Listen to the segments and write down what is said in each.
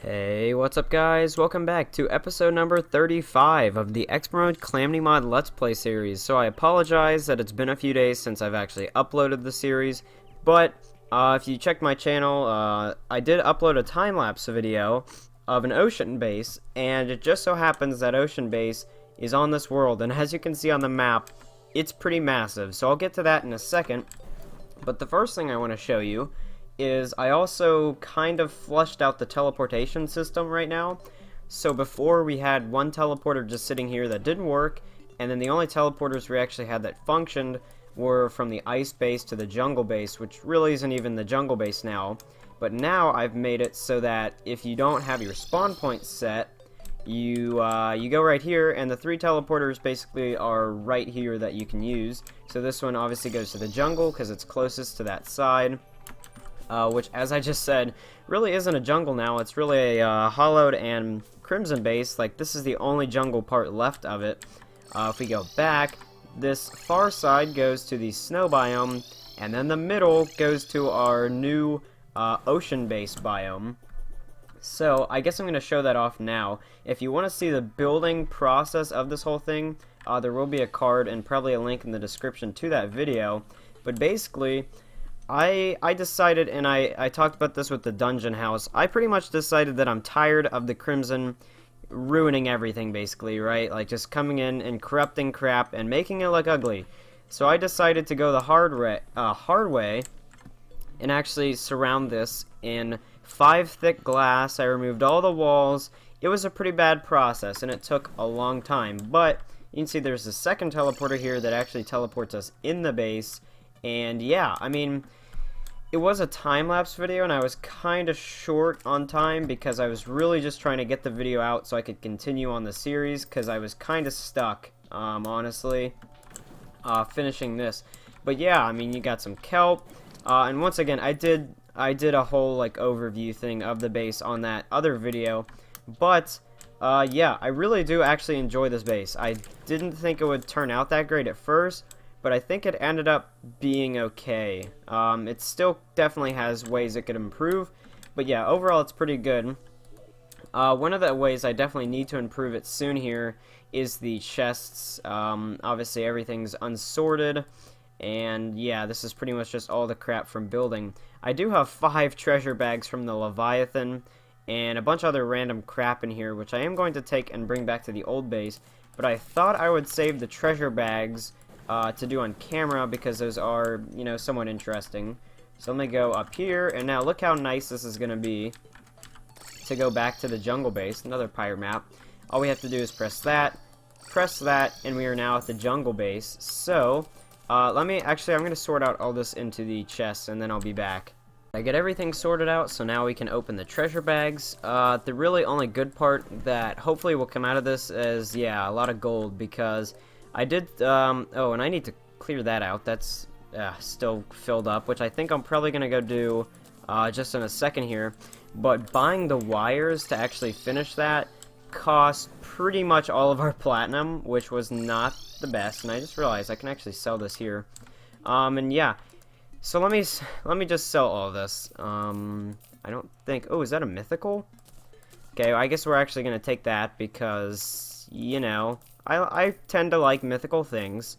Hey, what's up guys? Welcome back to episode number 35 of the Mode Calamity Mod Let's Play series. So I apologize that it's been a few days since I've actually uploaded the series, but if you checked my channel, I did upload a time-lapse video of an ocean base, and it just so happens that ocean base is on this world, and as you can see on the map, it's pretty massive, so I'll get to that in a second. But the first thing I want to show you is I also kind of flushed out the teleportation system right now. So before we had one teleporter just sitting here that didn't work, and then the only teleporters we actually had that functioned were from the ice base to the jungle base, which really isn't even the jungle base now. But now I've made it so that if you don't have your spawn point set, you go right here, and the three teleporters basically are right here that you can use. So this one obviously goes to the jungle because it's closest to that side. Which, as I just said, really isn't a jungle now. It's really a hollowed and crimson base. Like, this is the only jungle part left of it. If we go back, this far side goes to the snow biome, and then the middle goes to our new ocean base biome. So, I guess I'm going to show that off now. If you want to see the building process of this whole thing, there will be a card and probably a link in the description to that video. But basically, I decided, and I talked about this with the dungeon house, I pretty much decided that I'm tired of the Crimson ruining everything, basically, right? Like, just coming in and corrupting crap and making it look ugly. So I decided to go the hard way and actually surround this in 5 thick glass. I removed all the walls. It was a pretty bad process, and it took a long time. But you can see there's a second teleporter here that actually teleports us in the base. And yeah, I mean, it was a time-lapse video, and I was kind of short on time because I was really just trying to get the video out so I could continue on the series, because I was kind of stuck, honestly, finishing this. But yeah, I mean, you got some kelp, and once again, I did a whole, like, overview thing of the base on that other video, but yeah, I really do actually enjoy this base. I didn't think it would turn out that great at first, but I think it ended up being okay. It still definitely has ways it could improve, but yeah, overall it's pretty good. One of the ways I definitely need to improve it soon here is the chests. Obviously everything's unsorted, and yeah, this is pretty much just all the crap from building. I do have 5 treasure bags from the Leviathan, and a bunch of other random crap in here, which I am going to take and bring back to the old base, but I thought I would save the treasure bags to do on camera, because those are, you know, somewhat interesting. So let me go up here, and now look how nice this is going to be to go back to the jungle base, another pirate map. All we have to do is press that, and we are now at the jungle base. So, I'm going to sort out all this into the chests, and then I'll be back. I get everything sorted out, so now we can open the treasure bags. The really only good part that hopefully will come out of this is, yeah, a lot of gold, because I did, oh, and I need to clear that out. That's still filled up, which I think I'm probably going to go do just in a second here. But buying the wires to actually finish that cost pretty much all of our platinum, which was not the best. And I just realized I can actually sell this here. And yeah, so let me just sell all of this. I don't think, oh, is that a mythical? Okay, I guess we're actually going to take that because, you know, I tend to like mythical things,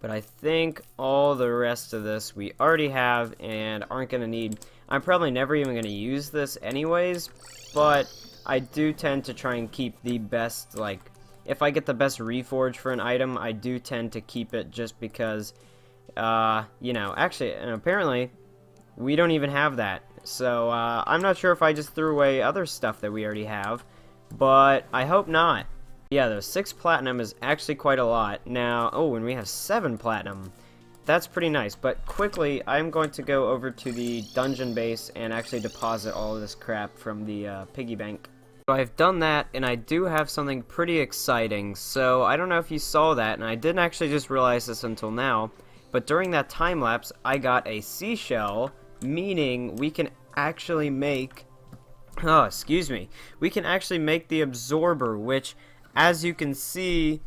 but I think all the rest of this we already have and aren't going to need. I'm probably never even going to use this anyways, but I do tend to try and keep the best, like, if I get the best reforge for an item, I do tend to keep it just because, you know, actually, and apparently, we don't even have that. So, I'm not sure if I just threw away other stuff that we already have, but I hope not. Yeah, those 6 platinum is actually quite a lot. Now, oh, and we have 7 platinum. That's pretty nice, but quickly, I'm going to go over to the dungeon base and actually deposit all of this crap from the piggy bank. So I've done that, and I do have something pretty exciting. So, I don't know if you saw that, and I didn't actually just realize this until now, but during that time lapse, I got a seashell, meaning we can actually make, oh, excuse me, we can actually make the absorber, which, as you can see,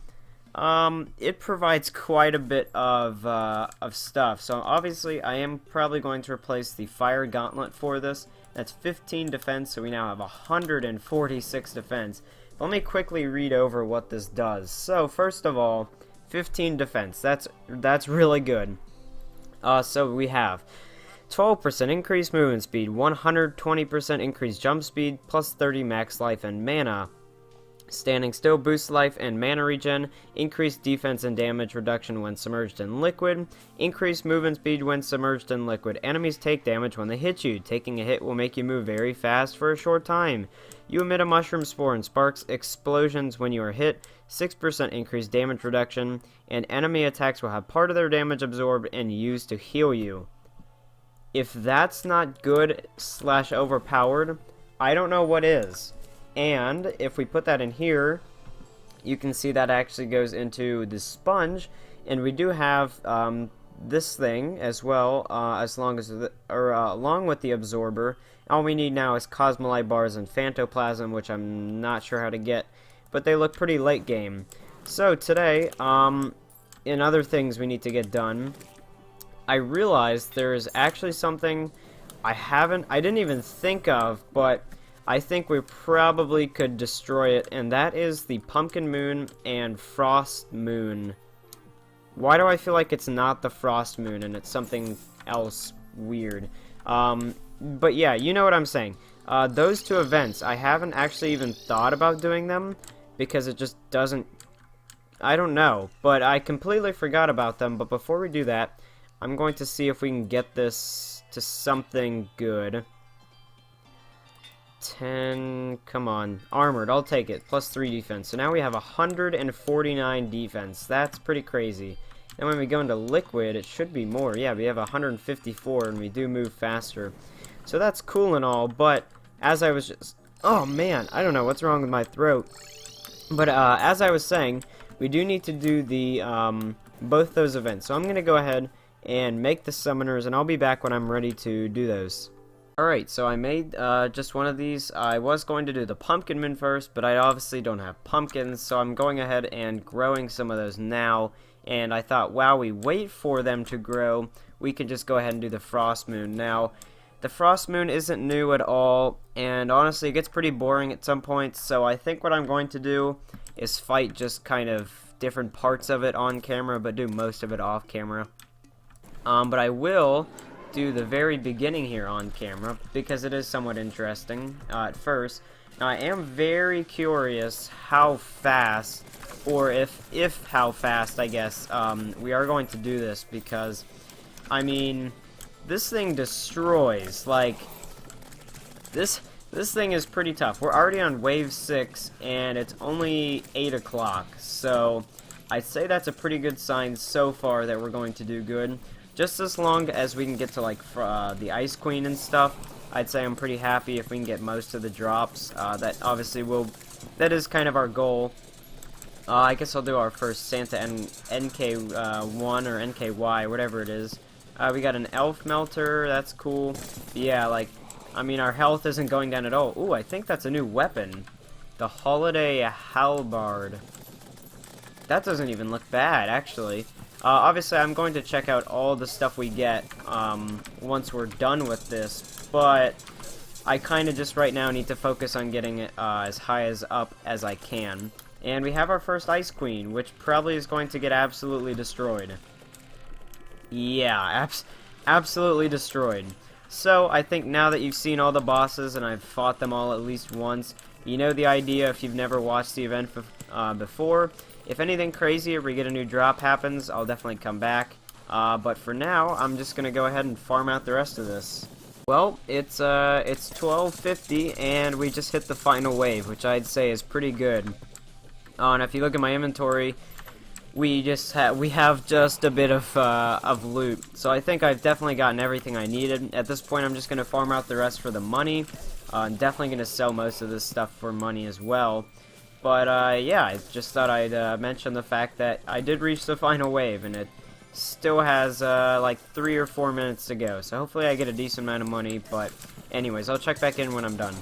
it provides quite a bit of stuff. So obviously I am probably going to replace the fire gauntlet for this, That's 15 defense, so we now have 146 defense. Let me quickly read over what this does. So, first of all, 15 defense. That's really good. So we have 12% increased movement speed, 120% increased jump speed, plus 30 max life and mana. Standing still boosts life and mana regen, increased defense and damage reduction when submerged in liquid, increased movement speed when submerged in liquid. Enemies take damage when they hit you. Taking a hit will make you move very fast for a short time. You emit a mushroom spore and sparks explosions when you are hit, 6% increased damage reduction, and enemy attacks will have part of their damage absorbed and used to heal you. If that's not good / overpowered, I don't know what is. And if we put that in here, you can see that actually goes into the sponge, and we do have this thing as well, along with the absorber. All we need now is Cosmolite bars and Phantoplasm, which I'm not sure how to get, but they look pretty late game. So today, in other things we need to get done, I realized there is actually something I didn't even think of, but I think we probably could destroy it, and that is the Pumpkin Moon and Frost Moon. Why do I feel like it's not the Frost Moon and it's something else weird? But yeah, you know what I'm saying. Those two events, I haven't actually even thought about doing them because it just doesn't... I don't know, but I completely forgot about them. But before we do that, I'm going to see if we can get this to something good. 10, come on, armored, I'll take it, plus 3 defense. So now we have 149 defense. That's pretty crazy. And when we go into liquid, it should be more. Yeah, we have 154, and we do move faster. So that's cool and all, but as I was just... Oh, man, I don't know what's wrong with my throat. But as I was saying, we do need to do the both those events. So I'm going to go ahead and make the summoners, and I'll be back when I'm ready to do those. Alright, so I made just one of these. I was going to do the Pumpkin Moon first, but I obviously don't have pumpkins, so I'm going ahead and growing some of those now. And I thought, while we wait for them to grow, we could just go ahead and do the Frost Moon. Now, the Frost Moon isn't new at all, and honestly, it gets pretty boring at some points, so I think what I'm going to do is fight just kind of different parts of it on camera, but do most of it off camera. But I will do the very beginning here on camera because it is somewhat interesting at first. Now I am very curious how fast, or if how fast, I guess, we are going to do this, because I mean, this thing destroys. Like, this thing is pretty tough. We're already on wave 6 and it's only 8 o'clock, so I'd say that's a pretty good sign so far that we're going to do good. Just as long as we can get to, like, the Ice Queen and stuff, I'd say I'm pretty happy if we can get most of the drops. That obviously that is kind of our goal. I guess I'll do our first Santa NK1 or NKY, whatever it is. We got an Elf Melter, that's cool. Yeah, like, I mean, our health isn't going down at all. Ooh, I think that's a new weapon. The Holiday Halberd. That doesn't even look bad, actually. Obviously, I'm going to check out all the stuff we get once we're done with this, but I kind of just right now need to focus on getting it as high up as I can. And we have our first Ice Queen, which probably is going to get absolutely destroyed. Yeah, absolutely destroyed. So, I think now that you've seen all the bosses, and I've fought them all at least once, you know the idea if you've never watched the event before. If anything crazy or we get a new drop happens, I'll definitely come back. But for now, I'm just gonna go ahead and farm out the rest of this. Well, it's 12:50 and we just hit the final wave, which I'd say is pretty good. And if you look at my inventory, we have just a bit of loot. So I think I've definitely gotten everything I needed. At this point, I'm just gonna farm out the rest for the money. I'm definitely gonna sell most of this stuff for money as well. But, yeah, I just thought I'd mention the fact that I did reach the final wave, and it still has, like, 3 or 4 minutes to go. So hopefully I get a decent amount of money, but anyways, I'll check back in when I'm done.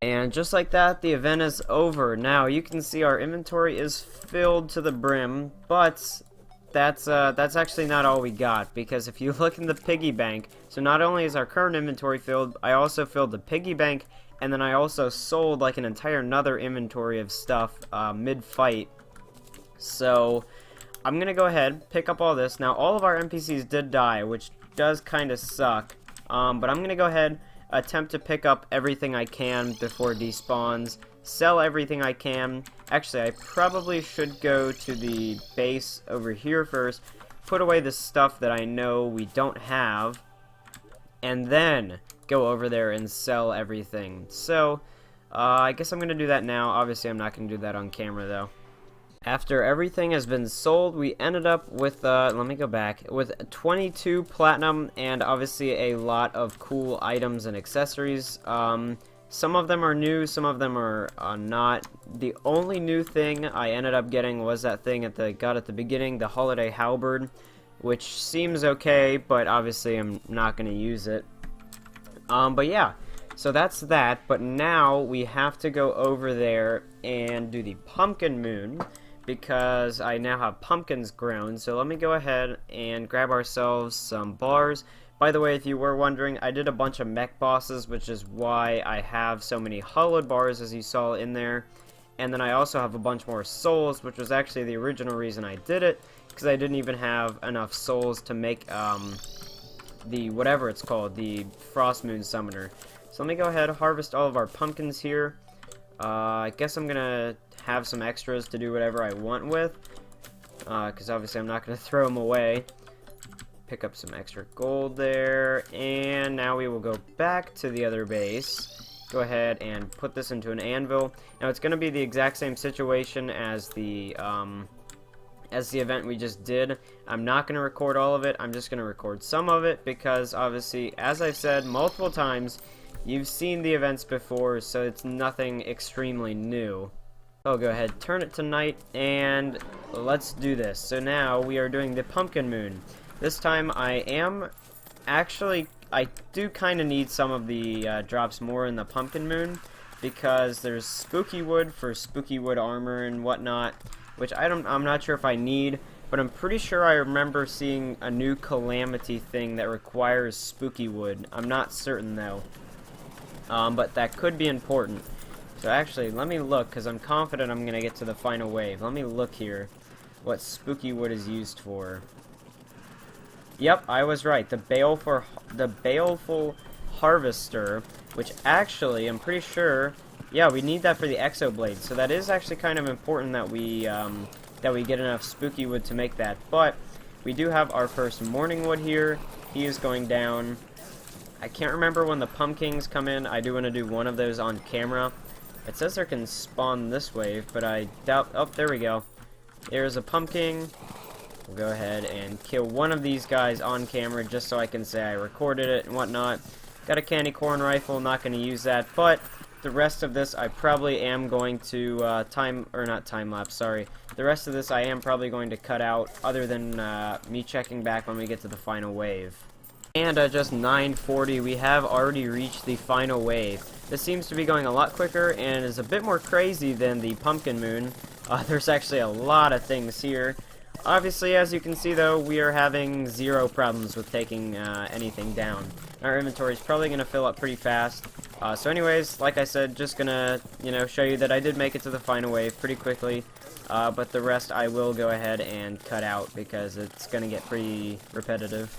And just like that, the event is over. Now, you can see our inventory is filled to the brim, but that's actually not all we got, because if you look in the piggy bank, so not only is our current inventory filled, I also filled the piggy bank, and then I also sold like an entire another inventory of stuff mid-fight. So I'm gonna go ahead, pick up all this. Now all of our NPCs did die, which does kind of suck, but I'm gonna go ahead, attempt to pick up everything I can before it despawns, sell everything I can. Actually, I probably should go to the base over here first, put away the stuff that I know we don't have, and then go over there and sell everything. So, I guess I'm going to do that now. Obviously, I'm not going to do that on camera, though. After everything has been sold, we ended up with, let me go back, with 22 platinum and obviously a lot of cool items and accessories. Some of them are new, some of them are not. The only new thing I ended up getting was that thing at the beginning, the holiday halberd, which seems okay, but obviously I'm not going to use it. But yeah, so that's that. But now we have to go over there and do the pumpkin moon, because I now have pumpkins grown. So let me go ahead and grab ourselves some bars. By the way, if you were wondering, I did a bunch of mech bosses, which is why I have so many hollowed bars, as you saw in there. And then I also have a bunch more souls, which was actually the original reason I did it, because I didn't even have enough souls to make the whatever it's called, the Frost Moon Summoner. So let me go ahead and harvest all of our pumpkins here. I guess I'm gonna have some extras to do whatever I want with, because obviously I'm not gonna throw them away. Pick up some extra gold there, and now we will go back to the other base. Go ahead and put this into an anvil. Now it's going to be the exact same situation as the event we just did. I'm not going to record all of it. I'm just going to record some of it, because obviously, as I've said multiple times, you've seen the events before, so it's nothing extremely new. I'll go ahead, turn it to night, and let's do this. So now we are doing the pumpkin moon. This time I do kind of need some of the drops more in the pumpkin moon, because there's spooky wood for spooky wood armor and whatnot, which I'm not sure if I need, but I'm pretty sure I remember seeing a new Calamity thing that requires spooky wood. I'm not certain though, but that could be important. So actually, let me look, because I'm confident I'm gonna get to the final wave. Let me look here what spooky wood is used for. Yep, I was right. The baleful harvester, which actually, I'm pretty sure, yeah, we need that for the exo blade. So that is actually kind of important that we get enough spooky wood to make that. But we do have our first morning wood here. He is going down. I can't remember when the pumpkins come in. I do want to do one of those on camera. It says there can spawn this wave, but I doubt. Oh, there we go. There's a pumpkin. We'll go ahead and kill one of these guys on camera, just so I can say I recorded it and whatnot. Got a candy corn rifle, not going to use that, but the rest of this I probably am going to the rest of this I am probably going to cut out, other than me checking back when we get to the final wave. And at just 9:40, we have already reached the final wave. This seems to be going a lot quicker and is a bit more crazy than the pumpkin moon. There's actually a lot of things here. Obviously, as you can see though, we are having zero problems with taking anything down. Our inventory is probably going to fill up pretty fast. So anyways, like I said, just gonna, show you that I did make it to the final wave pretty quickly. But the rest I will go ahead and cut out, because it's going to get pretty repetitive.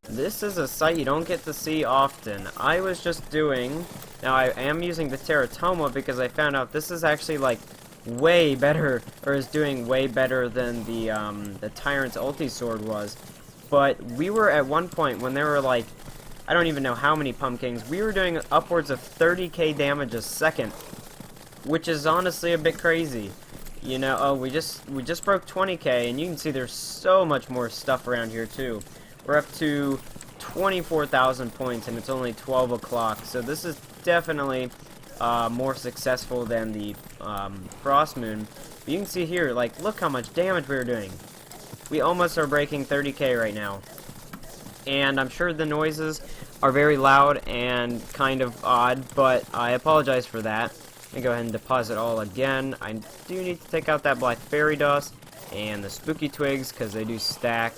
This is a sight you don't get to see often. I was just doing, now I am using the Terraria because I found out this is actually like way better, or is doing way better than the Tyrant's ulti sword was. But we were at one point when there were like, I don't even know how many pumpkins, we were doing upwards of 30k damage a second, which is honestly a bit crazy. Oh, we just broke 20k, and you can see there's so much more stuff around here too. We're up to 24,000 points, and it's only 12 o'clock, so this is definitely more successful than the Frost Moon. But you can see here, like, look how much damage we were doing. We almost are breaking 30k right now. And I'm sure the noises are very loud and kind of odd, but I apologize for that. Let me go ahead and deposit all again. I do need to take out that black fairy dust. and the spooky twigs, because they do stack.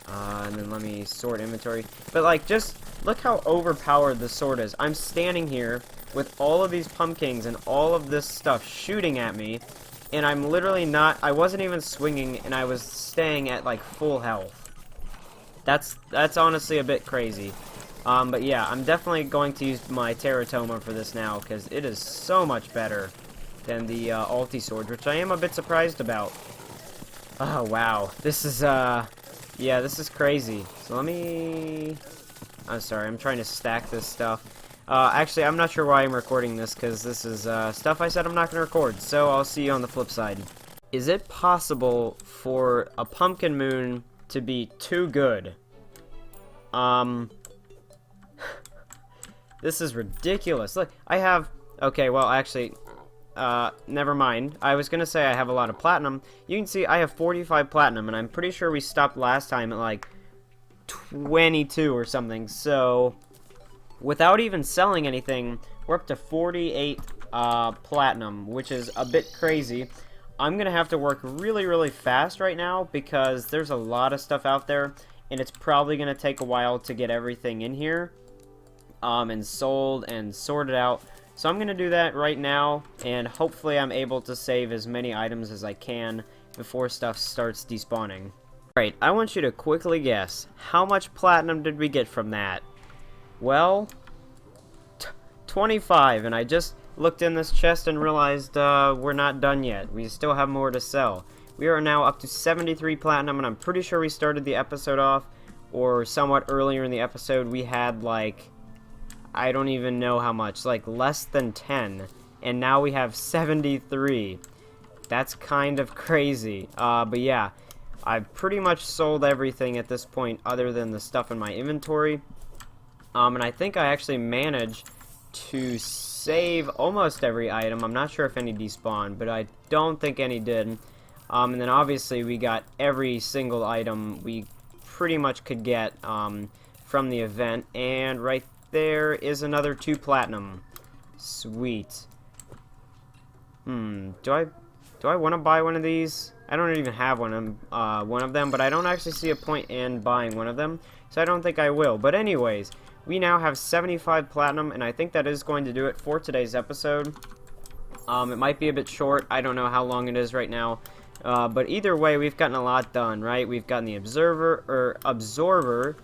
And then let me sort inventory. But, like, just look how overpowered this sword is. I'm standing here with all of these pumpkins and all of this stuff shooting at me, and I'm literally not, I wasn't even swinging, and I was staying at, like, full health. That's honestly a bit crazy. But yeah, I'm definitely going to use my Teratoma for this now, because it is so much better than the ulti sword, which I am a bit surprised about. Oh, wow. This is, yeah, this is crazy. So let me... I'm sorry, I'm trying to stack this stuff. Actually, I'm not sure why I'm recording this, because this is, stuff I said I'm not going to record, so I'll see you on the flip side. Is it possible for a pumpkin moon to be too good? This is ridiculous. Look, I have... Okay, well, actually... never mind. I was gonna say I have a lot of platinum. You can see I have 45 platinum, and I'm pretty sure we stopped last time at, like, 22 or something. So, without even selling anything, we're up to 48 platinum, which is a bit crazy. I'm gonna have to work really, really fast right now, because there's a lot of stuff out there, and it's probably gonna take a while to get everything in here, and sold and sorted out. So I'm going to do that right now, and hopefully I'm able to save as many items as I can before stuff starts despawning. Alright, I want you to quickly guess, how much platinum did we get from that? Well, 25, and I just looked in this chest and realized we're not done yet. We still have more to sell. We are now up to 73 platinum, and I'm pretty sure we started the episode off, or somewhat earlier in the episode, we had like... I don't even know how much, like less than 10, and now we have 73. That's kind of crazy. But yeah, I've pretty much sold everything at this point other than the stuff in my inventory. And I think I actually managed to save almost every item. I'm not sure if any despawned, but I don't think any did. And then obviously we got every single item we pretty much could get from the event, and right there is another 2 platinum. Sweet. Do I want to buy one of these? I don't even have one of them, but I don't actually see a point in buying one of them, so I don't think I will. But anyways, we now have 75 platinum, and I think that is going to do it for today's episode. It might be a bit short. I don't know how long it is right now. But either way, we've gotten a lot done, right? We've gotten the absorber,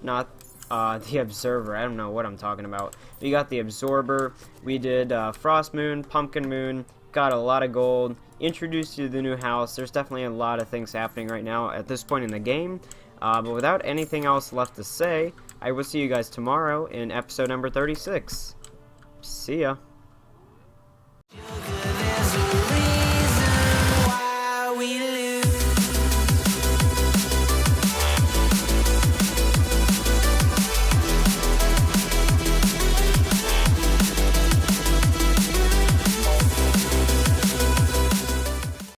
not the observer. I don't know what I'm talking about. We got the absorber. We did frost moon, pumpkin moon. Got a lot of gold. Introduced you to the new house. There's definitely a lot of things happening right now at this point in the game. But without anything else left to say, I will see you guys tomorrow in episode number 36. See ya.